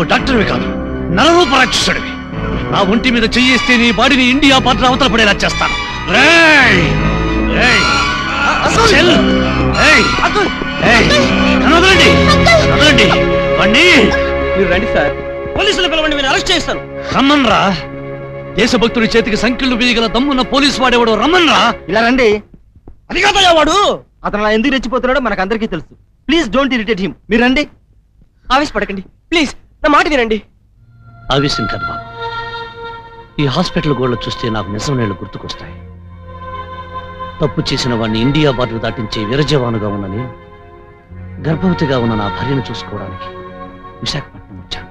నువ్వు డాక్టర్వి కాదు, నరరూప రాక్షసుడివి. నా ఒంటి మీద చెయ్యేస్తే నీ బాడీని ఇండియా పాత్ర అవతల పడేలా చేస్తాను. మీరు రండి సార్, పోలీసులు పిలవండి, మీరు అరెస్ట్ చేస్తాను. రమ్మన్రా. దేశభక్తుడి చేతికి సంఖ్యలు వేయగల దమ్మున్న పోలీసు వాడేవాడు, రమ్మన్రా. ఇలా రండి. అది కాదయ్యా వాడు. అతను అలా ఎందుకు రెచ్చిపోతున్నాడో మనకు అందరికీ తెలుసు. Please don't irritate him. మీరు రండి. ఆవేశపడకండి ప్లీజ్, నా మాట వినండి. ఆవేశం కాదు బాబు, ఈ హాస్పిటల్ గోడలు చూస్తే నాకు నిజం నీళ్లు గుర్తుకొస్తాయి. తప్పు చేసిన వాడిని ఇండియా బార్డర్ దాటించే వీరజవానుగా ఉన్న నేను గర్భవతిగా ఉన్న నా భార్యను చూసుకోవడానికి విశాఖపట్నం వచ్చాను.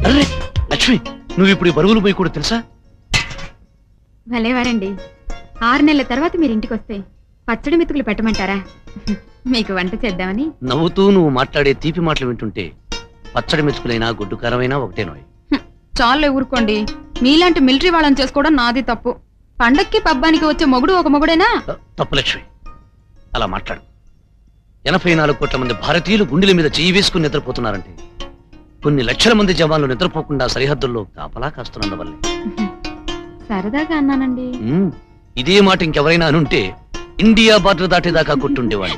అరే లక్ష్మి, నువ్వు ఇప్పుడు బరువులు పోయి కూడా తెలుసా? భలేవారండి. 6 నెలల తర్వాత మీరు ఇంటికి వస్తే పచ్చడి మెతుకులు పెట్టమంటారా? మీకు వంట చేద్దామని. నవ్వుతూ నువ్వు మాట్లాడే తీపి మాటలు వింటుంటే పచ్చడి మెతుకులైనా గుడ్డు కారమైనా ఒకటేనోయ్. చాలే ఊరుకోండి. మీలాంటి మిలిటరీ వాళ్ళని చేసుకోవడం నాది తప్పు. పండక్కి పబ్బానికి వచ్చే మొగుడు ఒక మొగుడేనా? తప్పు లక్ష్మి, అలా మాట్లాడు. 84 కోట్ల మంది భారతీయులు గుండెల మీద చెయ్యి వేసుకుని నిద్రపోతున్నారంటే కొన్ని లక్షల మంది జవాన్లు నిద్రపోకుండా సరిహద్దుల్లో కాపలా కాస్తున్నందువల్లే. సరదాగా అన్నానండి. ఇదే మాట ఇంకెవరైనా అనుంటే ఇండియా బార్డర్ దాటేదాకా కొట్టుండేవాడు.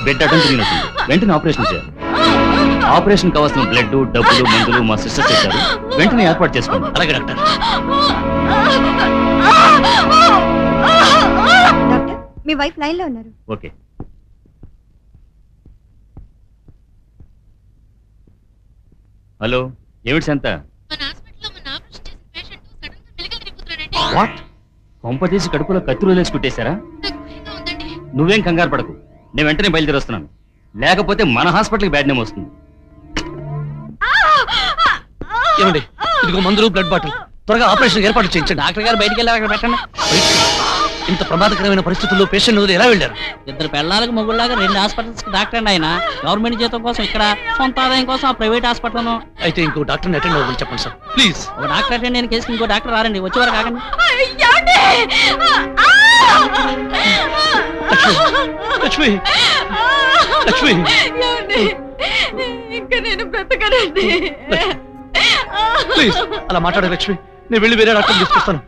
బెడ్ అటెండ్ తిరిగినట్టుంది, వెంటనే ఆపరేషన్ చేయాలి. ఆపరేషన్ కావాల్సిన బ్లడ్, డబ్బులు, మందులు మా సిస్టర్ చేశారు, వెంటనే ఏర్పాటు చేసుకోండి. అలాగే డాక్టర్. డాక్టర్, మీ వైఫ్ లైన్ లో ఉన్నారు. ఓకే. హలో, ఏమిటి సంత? వాట్? కొంప తీసి కడుపులో కత్తులు వేసి కుట్టేశారా? నువ్వేం కంగారు పడకు, నేను వెంటనే బయలుదేరి వస్తున్నాను. లేకపోతే మన హాస్పిటల్కి బ్యాడ్ నేమ్ వస్తుంది. ఏమండి, ఇదిగో మందులు, బ్లడ్ బాటిల్, త్వరగా ఆపరేషన్ ఏర్పాటు చేయించండి. డాక్టర్ గారు బయటికి వెళ్ళి అక్కడ పెట్టండి. ఇంత ప్రమాదకరమైన పరిస్థితుల్లో పేషెంట్ వదిలి ఎలా వెళ్ళారు? 2 పెళ్ళాలకు మొగుళ్ళగా 2 హాస్పిటల్స్ కి డాక్టర్ అండి ఆయన. గవర్నమెంట్ జీతం కోసం ఇక్కడ, సొంత ఆదాయం కోసం ఆ ప్రైవేట్ హాస్పిటల్. అయితే ఇంకో డాక్టర్ని అటెండ్ అవ్వమని చెప్పండి సార్, ప్లీజ్. ఒక డాక్టర్ అటెండ్ అయిన కేసుకి ఇంకో డాక్టర్ రారండి, వచ్చేవారు కాకండి. లక్ష్మి, లక్ష్మి, ఇంకా నేను బ్రతకనండి. ప్లీజ్ అలా మాట్లాడే లక్ష్మి, నేను వెళ్ళి వేరే డాక్టర్ తీసుకొస్తాను.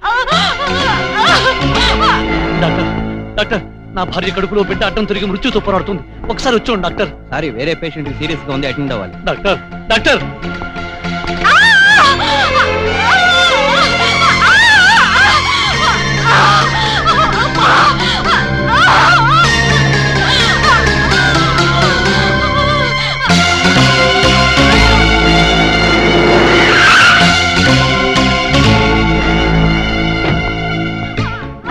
డాక్టర్, డాక్టర్, నా భార్య కడుపులో బిడ్డ అడ్డం తిరిగి మృత్యుతో పోరాడుతుంది. ఒకసారి వచ్చాను డాక్టర్. సారీ, వేరే పేషెంట్ సీరియస్ గా ఉంది, అటెండ్ అవ్వాలి. Doctor, doctor.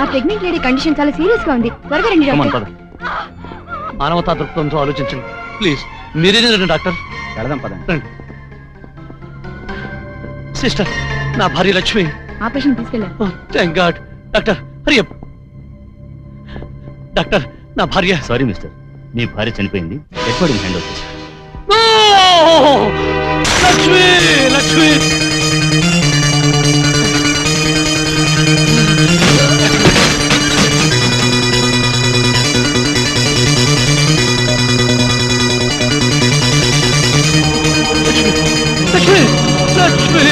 ఆ ప్రెగ్నెంట్ లేడీ కండిషన్ చాలా సీరియస్ గా ఉంది. త్వరగా రండి డాక్టర్. మానవతా దృక్పథంతో ఆలోచించండి ప్లీజ్. మీరేనే రండి డాక్టర్. వెళదాం పదండి. రండి. సిస్టర్, నా భార్య లక్ష్మి. ఆపరేషన్ తీసుకెళ్ళారు. Thank God. Doctor, Hari up. Doctor, నా భార్య. సారీ మిస్టర్, మీ భార్య చనిపోయింది, ఎప్పుడు హ్యాండ్ ఓవర్ చేశారు. లక్ష్మి, లక్ష్మి. లక్ష్మి, లక్ష్మి,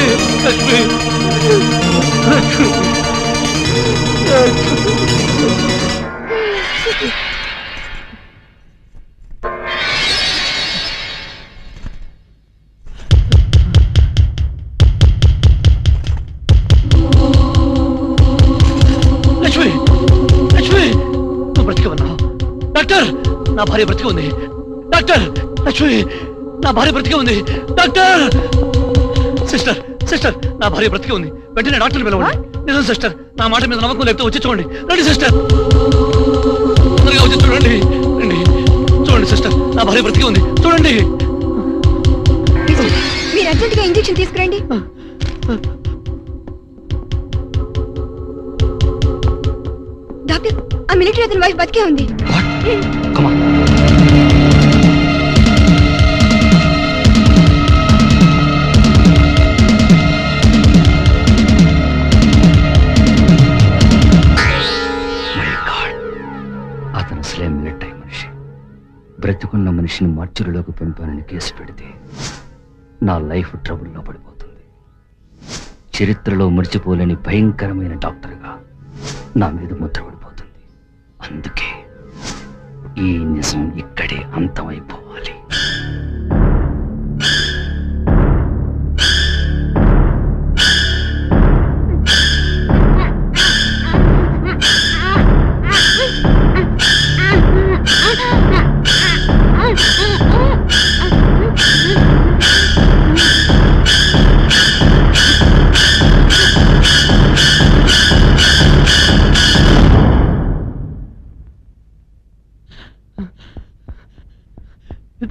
లక్ష్మి, లక్ష్మి. లక్ష్మి, లక్ష్మి, నువ్వు బ్రతికి ఉన్నావు. డాక్టర్, నా భార్య బ్రతికి ఉంది. డాక్టర్, లక్ష్మి, నా భార్య బ్రతికి ఉంది. డాక్టర్. సిస్టర్, సిస్టర్ నా భార్య బ్రతికి ఉంది, వెంటనే డాక్టర్ పిలవండి. నిజం సిస్టర్, నా మాట మీద నమ్మకం లేకపోతే వచ్చి చూడండి. రండి సిస్టర్, తొందరగా వచ్చి చూడండి. రండి చూడండి సిస్టర్, నా భార్య బ్రతికి ఉంది, చూడండి. మీరు అర్జెంట్ గా ఇంజెక్షన్ తీసుకురండి. డాక్టర్, ఆ మిలిటరీ అతని వైఫ్ బతికే ఉంది. అతను అసలే మిలిటరీ మనిషి. బ్రతికున్న మనిషిని మార్చురీలోకి పంపానని కేసు పెడితే నా లైఫ్ ట్రబుల్లో పడిపోతుంది. చరిత్రలో మర్చిపోలేని భయంకరమైన డాక్టర్గా నా మీద ముద్ర పడిపోతుంది. అందుకే ఈ నిజం ఇక్కడే అంతమైపోవాలి.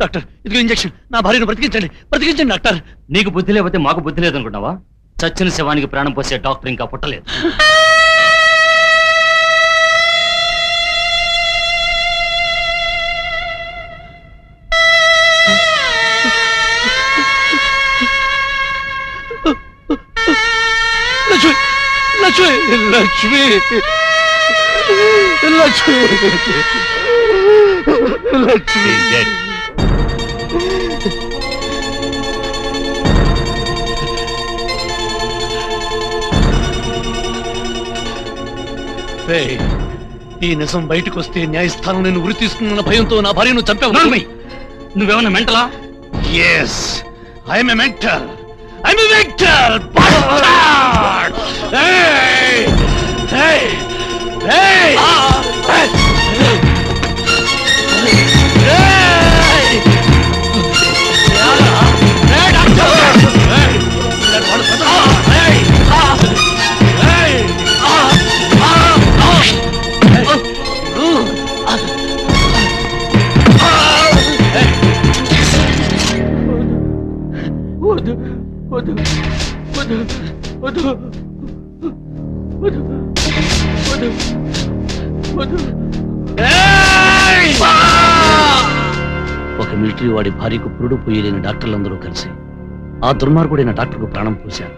డాక్టర్, ఇదిగో ఇంజెక్షన్. నా భార్యను బ్రతికించండి, బ్రతికించండి డాక్టర్. నీకు బుద్ధి లేకపోతే మాకు బుద్ధి లేదనుకుంటున్నావా? చచ్చిన శవానికి ప్రాణం పోసే డాక్టర్ ఇంకా పుట్టలేదు. లక్ష్మి, లక్ష్మి, లక్ష్మి, లక్ష్మి, లక్ష్మి. ఈ నిజం బయటకు వస్తే న్యాయస్థానం నేను ఉరి తీసుకున్న భయంతో నా భార్యను చంపావు. నువ్వేమన్నా మెంటలా? Yes, I'm a mentor. I'm a mentor. Bastard! Hey! Hey! Hey! Hey! ఒక మిలిటరీ వాడి భార్యకు పురుడు పోయలేని డాక్టర్లందరూ కలిసి ఆ దుర్మార్గుడైన డాక్టర్కు ప్రాణం పోశారు.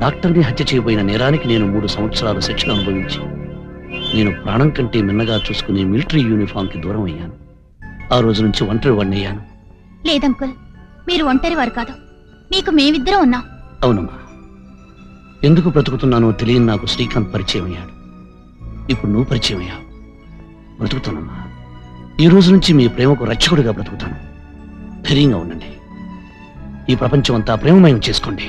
డాక్టర్ని హత్య చేయబోయిన నేరానికి నేను 3 సంవత్సరాల శిక్షణ అనుభవించి నేను ప్రాణం కంటే మిన్నగా చూసుకునే మిలిటరీ యూనిఫామ్ కి దూరం అయ్యాను. ఆ రోజు నుంచి ఒంటరి వాడిని అయ్యాను. లేదంకుల్, మీరు ఒంటరి వారు కాదు, మీకు మేమిద్దరం ఉన్నాం. అవునమ్మా, ఎందుకు బ్రతుకుతున్నానో తెలియని నాకు శ్రీకాంత్ పరిచయం అయ్యాడు. ఇప్పుడు నువ్వు పరిచయం అయ్యావు. బ్రతుకుతానమ్మా. ఈ రోజు నుంచి మీ ప్రేమకు రక్షకుడిగా బ్రతుకుతాను. ధైర్యంగా ఉండండి. ఈ ప్రపంచం అంతా ప్రేమమయం చేసుకోండి.